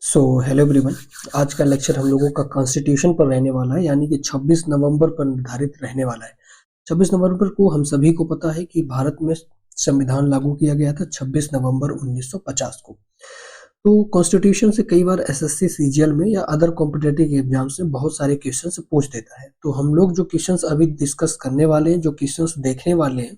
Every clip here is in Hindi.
Hello everyone. आज का लेक्चर हम लोगों का कॉन्स्टिट्यूशन पर रहने वाला है, यानी कि 26 नवंबर पर निर्धारित रहने वाला है। 26 नवंबर को हम सभी को पता है कि भारत में संविधान लागू किया गया था 26 नवंबर 1950 को। तो कॉन्स्टिट्यूशन से कई बार एसएससी सीजीएल में या अदर कॉम्पिटिटिव एग्जाम से बहुत सारे क्वेश्चन पूछ देता है। तो हम लोग जो क्वेश्चन अभी डिस्कस करने वाले हैं, जो क्वेश्चन देखने वाले हैं,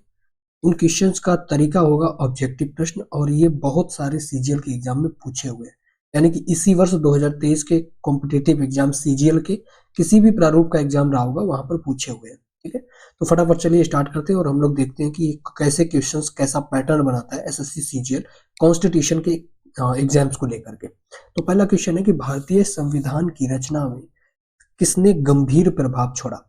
उन क्वेश्चंस का तरीका होगा ऑब्जेक्टिव प्रश्न, और ये बहुत सारे सीजीएल के एग्जाम में पूछे हुए हैं। यानी कि इसी वर्ष 2023 के कॉम्पिटिटिव एग्जाम सीजीएल के किसी भी प्रारूप का एग्जाम रहा होगा वहां पर पूछे हुए हैं। ठीक है, तो फटाफट चलिए स्टार्ट करते हैं और हम लोग देखते हैं कि कैसे क्वेश्चंस, कैसा पैटर्न बनाता है एसएससी सीजीएल कॉन्स्टिट्यूशन के एग्जाम्स को लेकर के। तो पहला क्वेश्चन है कि भारतीय संविधान की रचना में किसने गंभीर प्रभाव छोड़ा,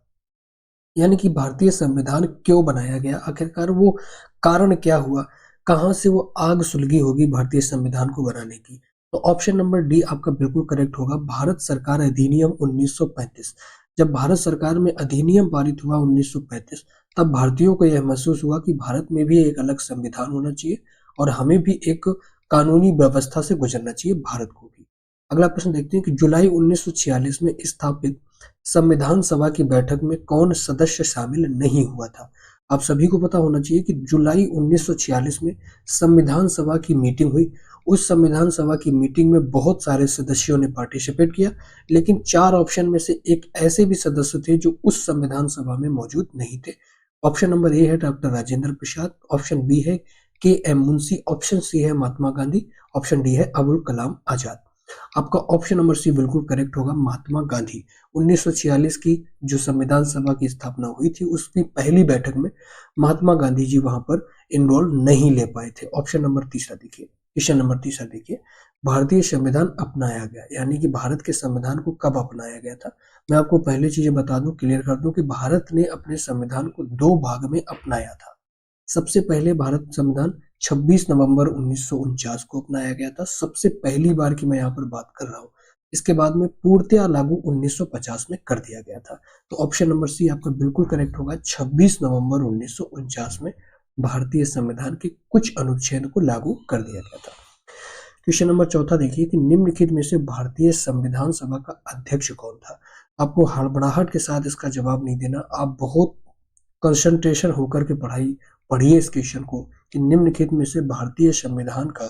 यानी कि भारतीय संविधान क्यों बनाया गया, आखिरकार वो कारण क्या हुआ, कहां से वो आग सुलगी होगी भारतीय संविधान को बनाने की। तो ऑप्शन नंबर डी आपका बिल्कुल करेक्ट होगा, भारत सरकार अधिनियम 1935। जब भारत सरकार में अधिनियम पारित हुआ 1935, तब भारतीयों को यह महसूस हुआ कि भारत में भी एक अलग संविधान होना चाहिए और हमें भी एक कानूनी व्यवस्था से गुजरना चाहिए, भारत को भी। अगला प्रश्न देखते हैं कि जुलाई 1946 में स्थापित संविधान सभा की बैठक में कौन सदस्य शामिल नहीं हुआ था। आप सभी को पता होना चाहिए कि जुलाई 1946 में संविधान सभा की मीटिंग हुई। उस संविधान सभा की मीटिंग में बहुत सारे सदस्यों ने पार्टिसिपेट किया, लेकिन 4 ऑप्शन में से एक ऐसे भी सदस्य थे जो उस संविधान सभा में मौजूद नहीं थे। ऑप्शन नंबर ए है डॉक्टर राजेंद्र प्रसाद, ऑप्शन बी है के एम मुंशी, ऑप्शन सी है महात्मा गांधी, ऑप्शन डी है अबुल कलाम आजाद। आपका ऑप्शन नंबर सी बिल्कुल करेक्ट होगा, महात्मा गांधी। 1946 की जो संविधान सभा की स्थापना हुई थी, उसकी पहली बैठक में महात्मा गांधी जी वहां पर इनरोल नहीं ले पाए थे। ऑप्शन नंबर तीसरा देखिए, क्वेश्चन नंबर तीसरा देखिए, भारतीय संविधान अपनाया गया, यानी कि भारत के संविधान को कब अपनाया गया था। मैं आपको पहले चीजें बता दूं, क्लियर कर दूं कि भारत ने अपने संविधान को 2 भाग में अपनाया था। सबसे पहले भारत संविधान 26 नवंबर 1949 को अपनाया गया था, सबसे पहली बार की मैं यहाँ पर बात कर रहा हूँ। इसके बाद में पूर्णतया लागू 1950 में कर दिया गया था। तो ऑप्शन नंबर सी आपका बिल्कुल करेक्ट होगा, 26 नवंबर 1949 में भारतीय संविधान के कुछ अनुच्छेद को लागू कर दिया गया था। क्वेश्चन नंबर चौथा देखिए कि निम्नलिखित में से भारतीय संविधान सभा का अध्यक्ष कौन था। आपको हड़बड़ाहट के साथ इसका जवाब नहीं देना, आप बहुत कंसंट्रेशन होकर के पढ़िए इस क्वेश्चन को कि निम्नलिखित में से भारतीय संविधान का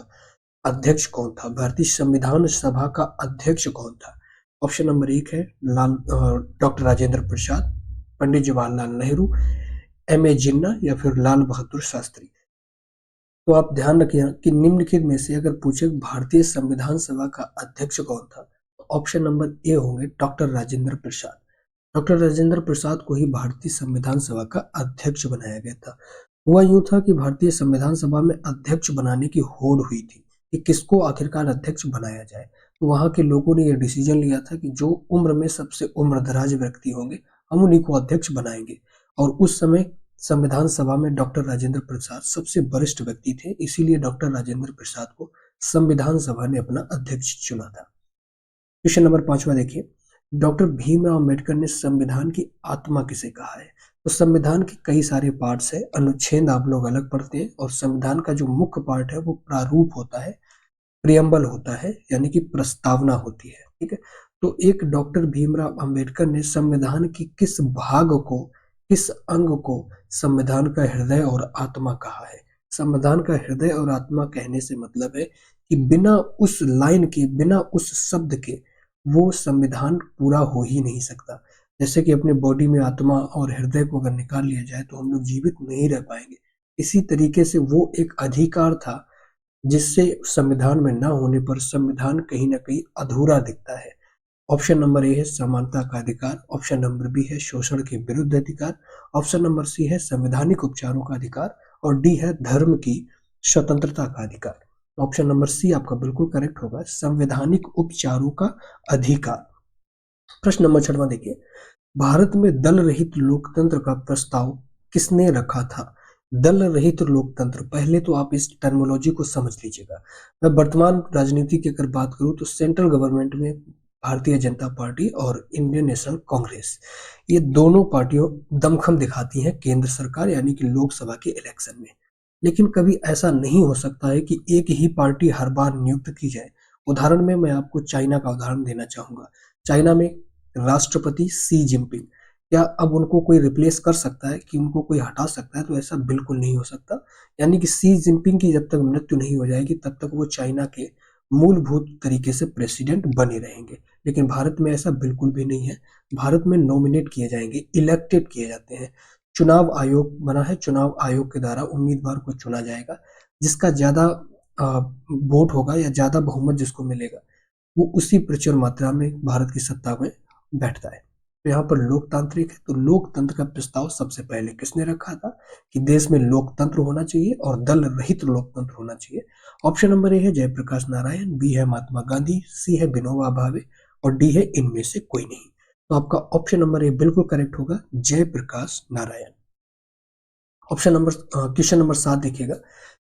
अध्यक्ष कौन था, भारतीय संविधान सभा का अध्यक्ष कौन था। ऑप्शन नंबर 1 है doctor Rajendra Prasad, Pandit Jawaharlal Nehru, M A Jinnah या फिर लाल बहादुर शास्त्री। तो आप ध्यान रखिए कि निम्नलिखित में से अगर पूछे भारतीय संविधान सभा का अध्यक्ष कौन था, तो ऑप्शन नंबर ए होंगे डॉक्टर राजेंद्र प्रसाद। डॉक्टर राजेंद्र प्रसाद को ही भारतीय संविधान सभा का अध्यक्ष बनाया गया था। हुआ यूं था कि भारतीय संविधान सभा में अध्यक्ष बनाने की होड़ हुई थी कि किसको आखिरकार अध्यक्ष बनाया जाए। तो वहां के लोगों ने यह डिसीजन लिया था कि जो उम्र में सबसे उम्रदराज व्यक्ति होंगे, हम उन्हीं को अध्यक्ष बनाएंगे। और उस समय संविधान सभा में डॉक्टर राजेंद्र प्रसाद सबसे वरिष्ठ व्यक्ति थे, इसीलिए डॉक्टर राजेंद्र प्रसाद को संविधान सभा ने अपना अध्यक्ष चुना था। क्वेश्चन नंबर 5वां देखिए, डॉक्टर भीमराव अम्बेडकर ने संविधान की आत्मा किसे कहा है। तो संविधान के कई सारे पार्ट्स है, अनुच्छेद आप लोग अलग पढ़ते हैं, और संविधान का जो मुख्य पार्ट है वो प्रारूप होता है, प्रियम्बल होता है, यानी कि प्रस्तावना होती है। ठीक है, तो एक डॉक्टर भीमराव अंबेडकर ने संविधान की किस भाग को, किस अंग को संविधान का हृदय और आत्मा कहा है। संविधान का हृदय और आत्मा कहने से मतलब है कि बिना उस लाइन के, बिना उस शब्द के वो संविधान पूरा हो ही नहीं सकता। जैसे कि अपने बॉडी में आत्मा और हृदय को अगर निकाल लिया जाए तो हम लोग जीवित नहीं रह पाएंगे। इसी तरीके से वो एक अधिकार था जिससे संविधान में ना होने पर संविधान कहीं ना कहीं अधूरा दिखता है। ऑप्शन नंबर ए है समानता का अधिकार, ऑप्शन नंबर बी है शोषण के विरुद्ध अधिकार, ऑप्शन नंबर सी है संवैधानिक उपचारों का अधिकार, और डी है धर्म की स्वतंत्रता का अधिकार। ऑप्शन नंबर सी आपका बिल्कुल करेक्ट होगा, संवैधानिक उपचारों का अधिकार। प्रश्न नंबर 6वां देखिए, भारत में दल रहित लोकतंत्र का प्रस्ताव किसने रखा था। दल रहित लोकतंत्र, पहले तो आप इस टर्मिनोलॉजी को समझ लीजिएगा। मैं वर्तमान राजनीति की अगर बात करूं तो सेंट्रल गवर्नमेंट में भारतीय जनता पार्टी और इंडियन नेशनल कांग्रेस, ये दोनों पार्टियों दमखम दिखाती हैं केंद्र सरकार यानी कि लोकसभा के इलेक्शन में। लेकिन कभी ऐसा नहीं हो सकता है कि एक ही पार्टी हर बार नियुक्त की जाए। उदाहरण में मैं आपको चाइना का उदाहरण देना चाहूंगा। चाइना में राष्ट्रपति शी जिनपिंग, क्या अब उनको कोई रिप्लेस कर सकता है, कि उनको कोई हटा सकता है? तो ऐसा बिल्कुल नहीं हो सकता। यानी कि शी जिनपिंग की जब तक मृत्यु नहीं हो जाएगी तब तक वो चाइना के मूलभूत तरीके से प्रेसिडेंट बने रहेंगे। लेकिन भारत में ऐसा बिल्कुल भी नहीं है। भारत में नॉमिनेट किए जाएंगे, इलेक्टेड किए जाते हैं। चुनाव आयोग बना है, चुनाव आयोग के द्वारा उम्मीदवार को चुना जाएगा। जिसका ज्यादा वोट होगा या ज्यादा बहुमत जिसको मिलेगा वो उसी प्रचुर मात्रा में भारत की सत्ता में बैठता है। तो यहाँ पर लोकतांत्रिक है, तो लोकतंत्र का प्रस्ताव सबसे पहले किसने रखा था कि देश में लोकतंत्र होना चाहिए और दल रहित लोकतंत्र होना चाहिए। ऑप्शन नंबर ए है जयप्रकाश नारायण, बी है महात्मा गांधी, सी है विनोबा भावे और डी है इनमें से कोई नहीं। तो आपका ऑप्शन नंबर ए बिल्कुल करेक्ट होगा, Jayaprakash Narayan. Option number question number 7 देखिएगा,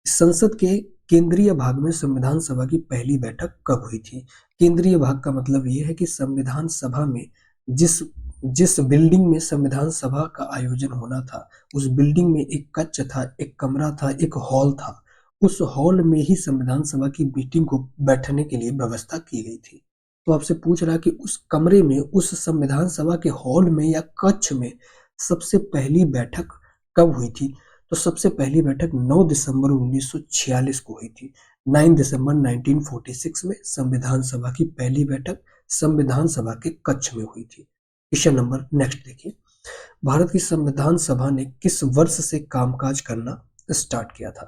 संसद के केंद्रीय भाग में संविधान सभा की पहली बैठक कब हुई थी? केंद्रीय भाग का मतलब ये है कि संविधान सभा में जिस जिस बिल्डिंग में संविधान सभा का आयोजन होना था उस बिल्डिंग में एक कक्ष था, एक कमरा था, एक हॉल था। उस हॉल में ही संविधान सभा की मीटिंग को बैठने के लिए व्यवस्था की गई थी। तो आपसे पूछ रहा कि उस कमरे में, उस संविधान सभा के हॉल में या कक्ष में सबसे पहली बैठक कब हुई थी? तो सबसे पहली बैठक 9 दिसंबर 1946 को हुई थी। 9 दिसंबर 1946 में संविधान सभा की पहली बैठक संविधान सभा के कक्ष में हुई थी। क्वेश्चन नंबर नेक्स्ट देखिए, भारत की संविधान सभा ने किस वर्ष से कामकाज करना स्टार्ट किया था?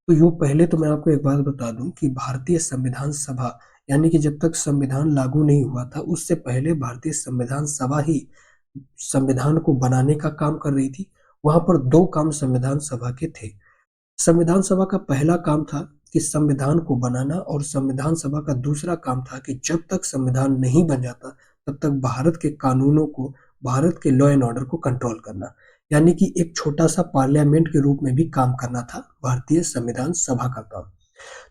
तो यूं पहले तो मैं आपको एक बात बता दूं कि भारतीय संविधान सभा, यानी कि जब तक संविधान लागू नहीं हुआ था उससे पहले भारतीय संविधान सभा ही संविधान को बनाने का काम कर रही थी। वहां पर दो काम संविधान सभा के थे। संविधान सभा का पहला काम था कि संविधान को बनाना, और संविधान सभा का दूसरा काम था कि जब तक संविधान नहीं बन जाता तब तक भारत के कानूनों को, भारत के लॉ एंड ऑर्डर को कंट्रोल करना, यानी कि एक छोटा सा पार्लियामेंट के रूप में भी काम करना था भारतीय संविधान सभा का काम।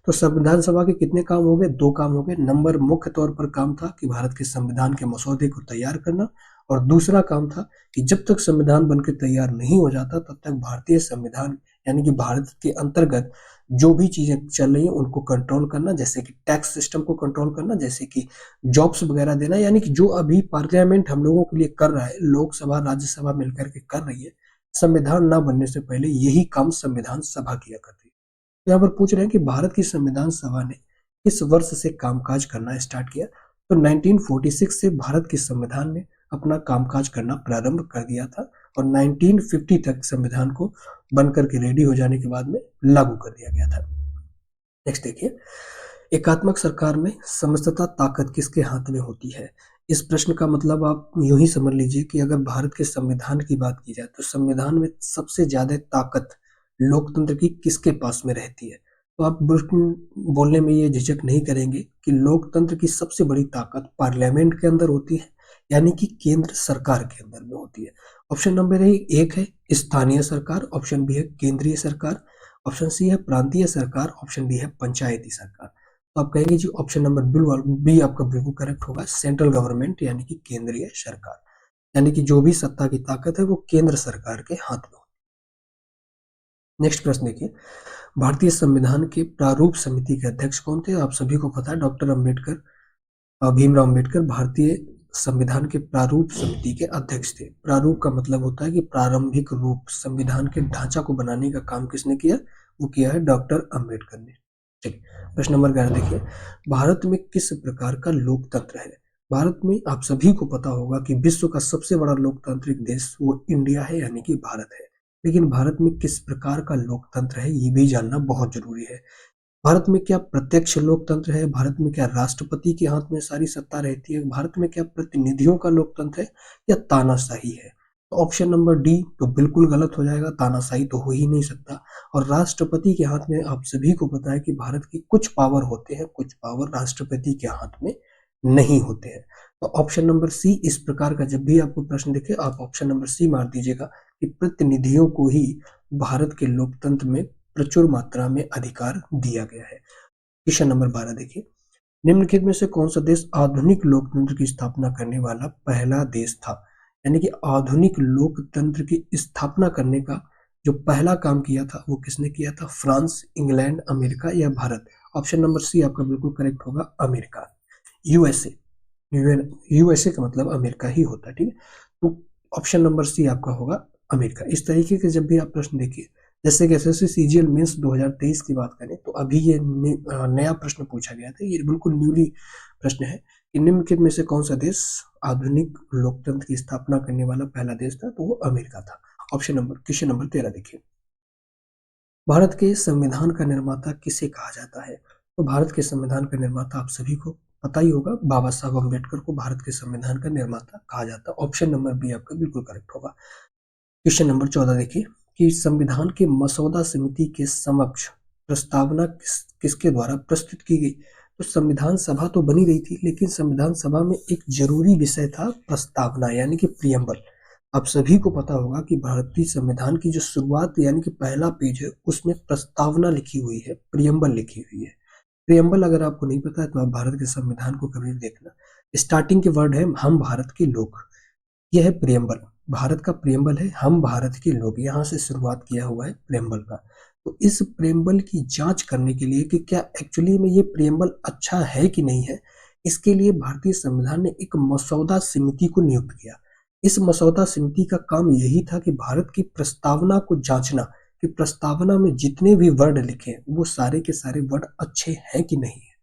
तो संविधान सभा के कितने काम हो गए? दो काम हो गए। नंबर मुख्य तौर पर काम था कि भारत के संविधान के मसौदे को तैयार करना, और दूसरा काम था कि जब तक संविधान बनकर तैयार नहीं हो जाता तब तक भारतीय संविधान, यानी कि भारत के अंतर्गत जो भी चीजें चल रही हैं उनको कंट्रोल करना, जैसे कि टैक्स सिस्टम को कंट्रोल करना, जैसे कि जॉब्स वगैरह देना, यानी कि जो अभी पार्लियामेंट हम लोगों के लिए कर रहा है, लोकसभा राज्यसभा मिलकर के कर रही है, संविधान ना बनने से पहले यही काम संविधान सभा किया करती है। यहाँ पर पूछ रहे हैं कि भारत की संविधान सभा ने किस वर्ष से कामकाज करना स्टार्ट किया? तो 1946 से भारत के संविधान ने अपना कामकाज करना प्रारंभ कर दिया था और 1950 तक संविधान को बनकर के रेडी हो जाने के बाद में लागू कर दिया गया था। नेक्स्ट देखिए, एकात्मक सरकार में समस्तता ताकत किसके हाथ में होती है? इस प्रश्न का मतलब आप यूं ही समझ लीजिए कि अगर भारत के संविधान की बात की जाए तो संविधान में सबसे ज्यादा ताकत लोकतंत्र की किसके पास में रहती है? तो आप बिल्कुल बोलने में ये झिझक नहीं करेंगे कि लोकतंत्र की सबसे बड़ी ताकत पार्लियामेंट के अंदर होती है, यानी कि केंद्र सरकार के अंदर में होती है। ऑप्शन नंबर एक है स्थानीय सरकार, ऑप्शन बी है केंद्रीय सरकार, ऑप्शन सी है प्रांतीय सरकार, ऑप्शन डी है पंचायती सरकार। तो आप कहेंगे जी ऑप्शन नंबर बी आपका बिल्कुल करेक्ट होगा, सेंट्रल गवर्नमेंट यानी कि केंद्रीय सरकार, यानी कि जो भी सत्ता की ताकत है वो केंद्र सरकार के हाथ में। नेक्स्ट प्रश्न देखिए, भारतीय संविधान के प्रारूप समिति के अध्यक्ष कौन थे? आप सभी को पता है डॉक्टर अम्बेडकर, भीमराव अम्बेडकर भारतीय संविधान के प्रारूप समिति के अध्यक्ष थे। प्रारूप का मतलब होता है कि प्रारंभिक रूप, संविधान के ढांचा को बनाने का काम किसने किया? वो किया है डॉक्टर अम्बेडकर ने। ठीक, प्रश्न नंबर 11 देखिए, भारत में किस प्रकार का लोकतंत्र है? भारत में आप सभी को पता होगा कि विश्व का सबसे बड़ा लोकतांत्रिक देश वो इंडिया है, यानी कि भारत है। लेकिन भारत में किस प्रकार का लोकतंत्र है ये भी जानना बहुत जरूरी है। भारत में क्या प्रत्यक्ष लोकतंत्र है? भारत में क्या राष्ट्रपति के हाथ में सारी सत्ता रहती है? भारत में क्या प्रतिनिधियों का लोकतंत्र है या तानाशाही है? तो ऑप्शन नंबर डी तो बिल्कुल गलत हो जाएगा, तानाशाही तो हो ही नहीं सकता। और राष्ट्रपति के हाथ में आप सभी को पता है कि भारत की कुछ पावर होते हैं, कुछ पावर राष्ट्रपति के हाथ में नहीं होते हैं। तो ऑप्शन नंबर सी, इस प्रकार का जब भी आपको प्रश्न दिखे आप ऑप्शन नंबर सी मार दीजिएगा कि प्रतिनिधियों को ही भारत के लोकतंत्र में प्रचुर मात्रा में अधिकार दिया गया है। क्वेश्चन नंबर 12 देखिए, निम्नलिखित में से कौन सा देश आधुनिक लोकतंत्र की स्थापना करने वाला पहला देश था? यानी कि आधुनिक लोकतंत्र की स्थापना करने का जो पहला काम किया था वो किसने किया था? फ्रांस, इंग्लैंड, अमेरिका या भारत? ऑप्शन नंबर सी आपका बिल्कुल करेक्ट होगा, अमेरिका, यूएसए। यूएसए का मतलब अमेरिका ही होता है, ठीक है। तो ऑप्शन नंबर सी आपका होगा अमेरिका। इस तरीके के जब भी आप प्रश्न देखिए, जैसे कि एसएससी सीजीएल मेंस 2023 की बात करें तो अभी ये नया प्रश्न पूछा गया था, ये बिल्कुल न्यूली प्रश्न है कि निम्नलिखित में से कौन सा देश आधुनिक लोकतंत्र की स्थापना करने वाला पहला देश था, तो वो अमेरिका था। क्वेश्चन नंबर 13 देखिए, भारत के संविधान का निर्माता किसे कहा जाता है? तो भारत के संविधान का निर्माता आप सभी को पता ही होगा, बाबा साहब अम्बेडकर को भारत के संविधान का निर्माता कहा जाता है। ऑप्शन नंबर बी आपका बिल्कुल करेक्ट होगा। क्वेश्चन नंबर 14 देखिए कि संविधान के मसौदा समिति के समक्ष प्रस्तावना किसके द्वारा प्रस्तुत की गई? तो संविधान सभा तो बनी रही थी, लेकिन संविधान सभा में एक जरूरी विषय था प्रस्तावना, यानी कि प्रियम्बल। आप सभी को पता होगा कि भारतीय संविधान की जो शुरुआत यानी कि पहला पेज है, उसमें प्रस्तावना लिखी हुई है, प्रियम्बल लिखी हुई है। प्रियम्बल अगर आपको नहीं पता है तो आप भारत के संविधान को कभी देखना, स्टार्टिंग के वर्ड है हम भारत के लोग, यह है प्रियम्बल। भारत का प्रियम्बल है हम भारत के लोग, यहाँ से शुरुआत किया हुआ है प्रियम्बल का। तो इस प्रियम्बल की जांच करने के लिए कि क्या एक्चुअली में ये प्रियम्बल अच्छा है कि नहीं है, इसके लिए भारतीय संविधान ने एक मसौदा समिति को नियुक्त किया। इस मसौदा समिति का काम यही था कि भारत की प्रस्तावना को जांचना कि प्रस्तावना में जितने भी वर्ड लिखे हैं वो सारे के सारे वर्ड अच्छे हैं कि नहीं है,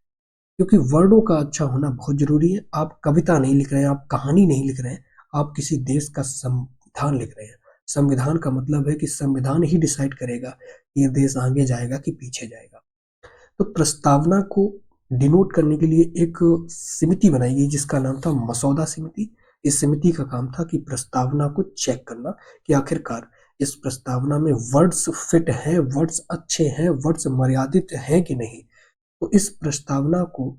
क्योंकि वर्डों का अच्छा होना बहुत जरूरी है। आप कविता नहीं लिख रहे हैं, आप कहानी नहीं लिख रहे हैं, आप किसी देश का संविधान लिख रहे हैं। संविधान का मतलब है कि संविधान ही डिसाइड करेगा कि ये देश आगे जाएगा कि पीछे जाएगा। तो प्रस्तावना को डिनोट करने के लिए एक समिति बनाई गई जिसका नाम था मसौदा समिति। इस समिति का काम था कि प्रस्तावना को चेक करना कि आखिरकार इस प्रस्तावना में वर्ड्स फिट हैं, वर्ड्स अच्छे हैं, वर्ड्स मर्यादित हैं कि नहीं। तो इस प्रस्तावना को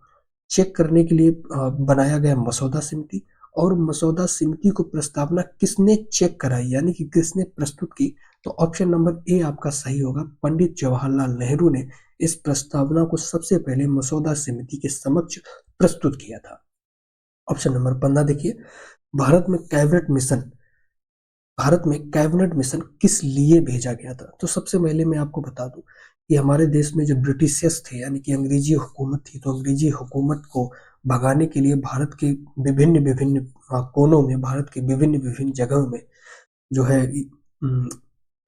चेक करने के लिए बनाया गया मसौदा समिति। और मसौदा समिति को प्रस्तावना किसने चेक कराई यानी कि किसने प्रस्तुत की? तो ऑप्शन नंबर ए आपका सही होगा, पंडित जवाहरलाल नेहरू ने इस प्रस्तावना को सबसे पहले मसौदा समिति के समक्ष प्रस्तुत किया था। ऑप्शन नंबर 15 देखिए, भारत में कैबिनेट मिशन किस लिए भेजा गया था? तो सबसे पहले मैं आपको बता दूं कि हमारे देश में जो ब्रिटिशर्स थे यानी कि अंग्रेजी हुकूमत थी, तो अंग्रेजी हुकूमत को भगाने के लिए भारत के विभिन्न विभिन्न कोनों में, भारत के विभिन्न विभिन्न जगहों में जो है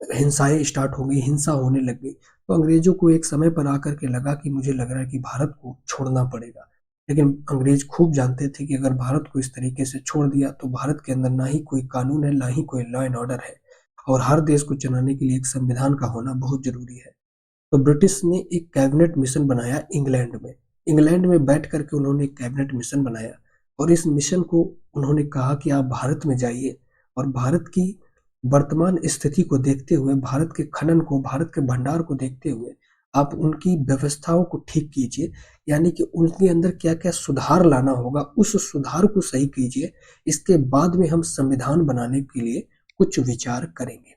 हिंसाएं स्टार्ट हो गई, हिंसा होने लग गई। तो अंग्रेजों को एक समय पर आकर के लगा कि मुझे लग रहा है कि भारत को छोड़ना पड़ेगा, लेकिन अंग्रेज खूब जानते थे कि अगर भारत को इस तरीके से छोड़ दिया तो भारत के अंदर ना ही कोई कानून है, ना ही कोई लॉ एंड ऑर्डर है, और हर देश को चलाने के लिए एक संविधान का होना बहुत जरूरी है। तो ब्रिटिश ने एक कैबिनेट मिशन बनाया इंग्लैंड में। इंग्लैंड में बैठ करके उन्होंने एक कैबिनेट मिशन बनाया और इस मिशन को उन्होंने कहा कि आप भारत में जाइए और भारत की वर्तमान स्थिति को देखते हुए, भारत के खनन को, भारत के भंडार को देखते हुए आप उनकी व्यवस्थाओं को ठीक कीजिए, यानी कि उनके अंदर क्या क्या सुधार लाना होगा उस सुधार को सही कीजिए। इसके बाद में हम संविधान बनाने के लिए कुछ विचार करेंगे।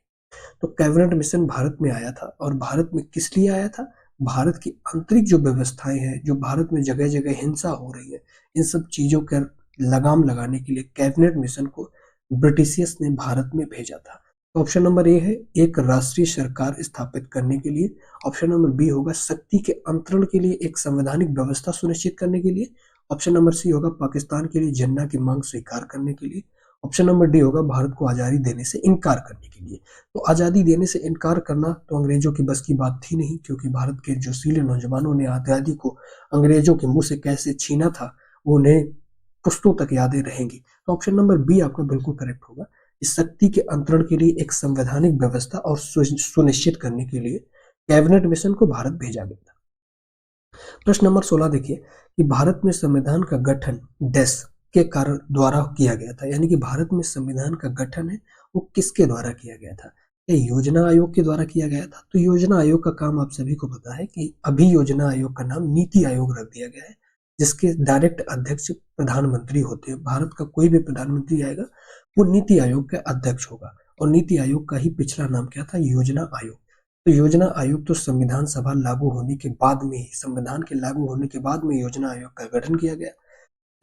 तो कैबिनेट मिशन भारत में आया था और भारत में किस लिए आया था? भारत की आंतरिक जो व्यवस्थाएं हैं, जो भारत में जगह जगह हिंसा हो रही है, इन सब चीजों का लगाम लगाने के लिए कैबिनेट मिशन को ब्रिटिशियर्स ने भारत में भेजा था। तो ऑप्शन नंबर ए है एक राष्ट्रीय सरकार स्थापित करने के लिए। ऑप्शन नंबर बी होगा शक्ति के अंतरण के लिए एक संवैधानिक व्यवस्था सुनिश्चित करने के लिए। ऑप्शन नंबर सी होगा पाकिस्तान के लिए जिन्ना की मांग स्वीकार करने के लिए। ऑप्शन नंबर डी होगा भारत को आजादी देने से इनकार करने के लिए। तो आजादी देने से इनकार करना तो अंग्रेजों की बस की बात थी नहीं, क्योंकि भारत के जोशीले नौजवानों ने आजादी को अंग्रेजों के मुंह से कैसे छीना था वो उन्हें पुश्तों तक यादें रहेंगी। तो ऑप्शन नंबर बी आपका बिल्कुल करेक्ट होगा। इस शक्ति के अंतरण के लिए एक संवैधानिक व्यवस्था और सुनिश्चित करने के लिए कैबिनेट मिशन को भारत भेजा गया था। प्रश्न नंबर 16 देखिए कि भारत में संविधान का गठन डैश के कारण द्वारा किया गया था, यानी कि भारत में संविधान का गठन है वो किसके द्वारा किया गया था? ये योजना आयोग के द्वारा किया गया था। तो योजना आयोग का काम आप सभी को पता है कि अभी योजना आयोग का नाम नीति आयोग रख दिया गया है, जिसके डायरेक्ट अध्यक्ष प्रधानमंत्री होते हैं। भारत का कोई भी प्रधानमंत्री आएगा वो नीति आयोग का अध्यक्ष होगा, और नीति आयोग का ही पिछला नाम क्या था? योजना आयोग। तो योजना आयोग तो संविधान सभा लागू होने के बाद में ही, संविधान के लागू होने के बाद में योजना आयोग का गठन किया गया।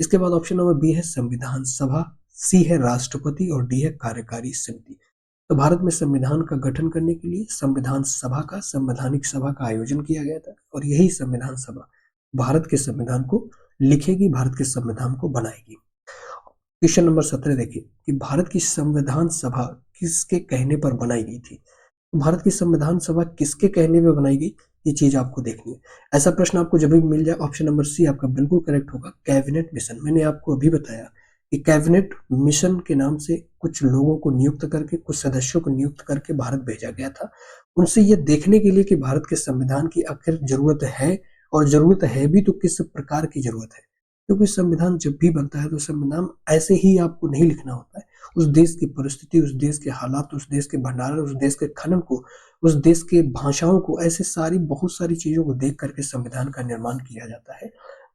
इसके बाद ऑप्शन नंबर बी है संविधान सभा, सी है राष्ट्रपति और डी है कार्यकारी समिति। तो भारत में संविधान का गठन करने के लिए संविधान सभा का, संवैधानिक सभा का आयोजन किया गया था और यही संविधान सभा भारत के संविधान को लिखेगी, भारत के संविधान को बनाएगी। क्वेश्चन नंबर 17 देखिए कि भारत की संविधान सभा किसके कहने पर बनाई गई थी। भारत की संविधान सभा किसके कहने पर बनाई गई, ये चीज आपको देखनी है। ऐसा प्रश्न आपको जब भी मिल जाए, ऑप्शन नंबर सी आपका बिल्कुल करेक्ट होगा, कैबिनेट मिशन। मैंने आपको अभी बताया कि कैबिनेट मिशन के नाम से कुछ लोगों को नियुक्त करके, कुछ सदस्यों को नियुक्त करके भारत भेजा गया था, उनसे ये देखने के लिए कि भारत के संविधान की आखिर जरूरत है, और जरूरत है भी तो किस प्रकार की जरूरत है। क्योंकि संविधान जब भी बनता है तो संविधान ऐसे ही आपको नहीं लिखना होता है, उस देश की परिस्थिति, उस देश के हालात, उस देश के भंडारण, उस देश के खनन को, उस देश के भाषाओं को, ऐसे सारी बहुत सारी चीजों को देख करके संविधान का निर्माण किया जाता है,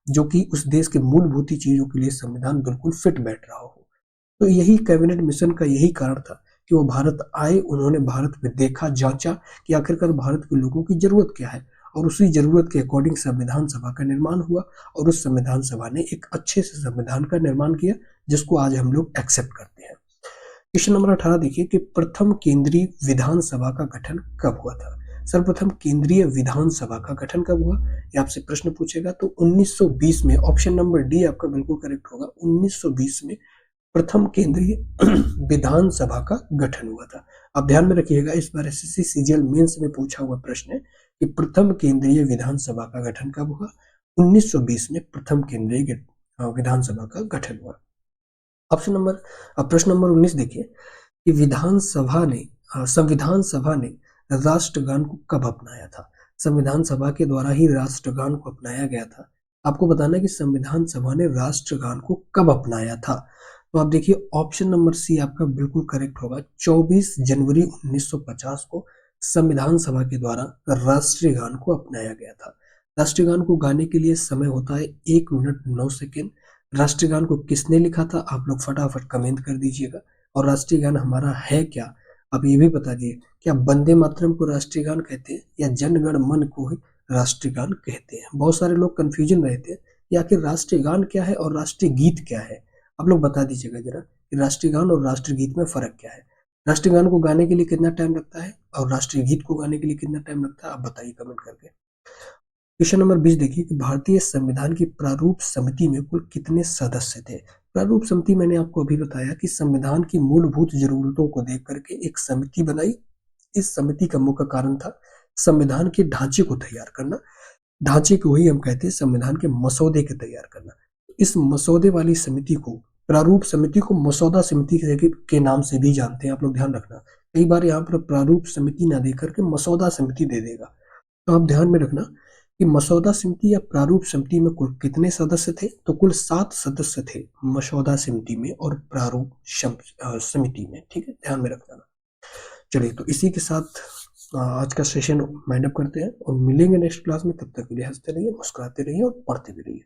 जो कि उस देश के मूलभूत चीजों के लिए संविधान बिल्कुल फिट बैठ रहा हो। तो यही कैबिनेट मिशन का यही कारण था कि वो भारत आए, उन्होंने भारत में देखा, जांचा कि आखिरकार भारत के लोगों की जरूरत क्या है, और उसी जरूरत के अकॉर्डिंग संविधान सभा का निर्माण हुआ, और उस संविधान सभा ने एक अच्छे से संविधान का निर्माण किया, जिसको आज हम लोग एक्सेप्ट करते हैं। क्वेश्चन नंबर 18 देखिए कि प्रथम केंद्रीय विधानसभा का गठन कब हुआ था। सर्वप्रथम केंद्रीय विधानसभा का गठन कब हुआ, ये आपसे प्रश्न पूछेगा। तो 1920 में, ऑप्शन नंबर डी आपका बिल्कुल करेक्ट होगा, 1920 में प्रथम केंद्रीय विधानसभा का गठन हुआ था। अब ध्यान में रखिएगा, इस बार एसएससी सीजीएल मेंस में पूछा हुआ प्रश्न है कि प्रथम केंद्रीय विधानसभा का गठन कब हुआ। 1920 में प्रथम केंद्रीय विधानसभा का गठन हुआ। ऑप्शन नंबर प्रश्न नंबर 19 देखिए कि संविधान सभा ने राष्ट्रगान को कब अपनाया था। संविधान सभा के द्वारा ही राष्ट्रगान को अपनाया गया था। आपको बताना है कि संविधान सभा ने राष्ट्रगान को कब अपनाया था। तो आप देखिए, ऑप्शन नंबर सी आपका बिल्कुल करेक्ट होगा, 24 जनवरी 1950 को संविधान सभा के द्वारा राष्ट्रीय गान को अपनाया गया था। राष्ट्रीय गान को गाने के लिए समय होता है 1 मिनट 9 सेकेंड। राष्ट्रीय गान को किसने लिखा था, आप लोग फटाफट कमेंट कर दीजिएगा। और राष्ट्रीय गान हमारा है क्या, आप ये भी बता दिए, क्या वंदे मातरम को राष्ट्रीय गान कहते हैं या जनगण मन को ही राष्ट्रीय गान कहते हैं। बहुत सारे लोग कंफ्यूजन रहते हैं कि आखिर राष्ट्रीय गान क्या है और राष्ट्रीय गीत क्या है। आप लोग बता दीजिएगा जरा कि राष्ट्रीय गान और राष्ट्रीय गीत में फर्क क्या है। राष्ट्रीय गान को गाने के लिए कितना टाइम लगता है और राष्ट्रीय गीत को गाने के लिए कितना टाइम लगता है, आप बताइए कमेंट करके। क्वेश्चन नंबर 20 देखिए कि भारतीय संविधान की प्रारूप समिति में कुल कितने सदस्य थे। प्रारूप समिति मैंने आपको अभी बताया कि संविधान की मूलभूत जरूरतों को देख करके एक समिति बनाई। इस समिति का मुख्य कारण था संविधान के ढांचे को तैयार करना। ढांचे को ही हम कहते हैं संविधान के मसौदे के तैयार करना। इस मसौदे वाली समिति को, प्रारूप समिति को मसौदा समिति के नाम से भी जानते हैं। आप लोग ध्यान रखना, कई बार यहाँ पर प्रारूप समिति ना दे करके मसौदा समिति दे देगा, तो आप ध्यान में रखना कि मसौदा समिति या प्रारूप समिति में कुल कितने सदस्य थे। तो कुल 7 सदस्य थे मसौदा समिति में और प्रारूप समिति में। ठीक है, ध्यान में रखना। चलिए, तो इसी के साथ आज का सेशन वाइंड अप करते हैं और मिलेंगे नेक्स्ट क्लास में। तब तक के लिए हंसते रहिए, मुस्कुराते रहिए और पढ़ते भी रहिए।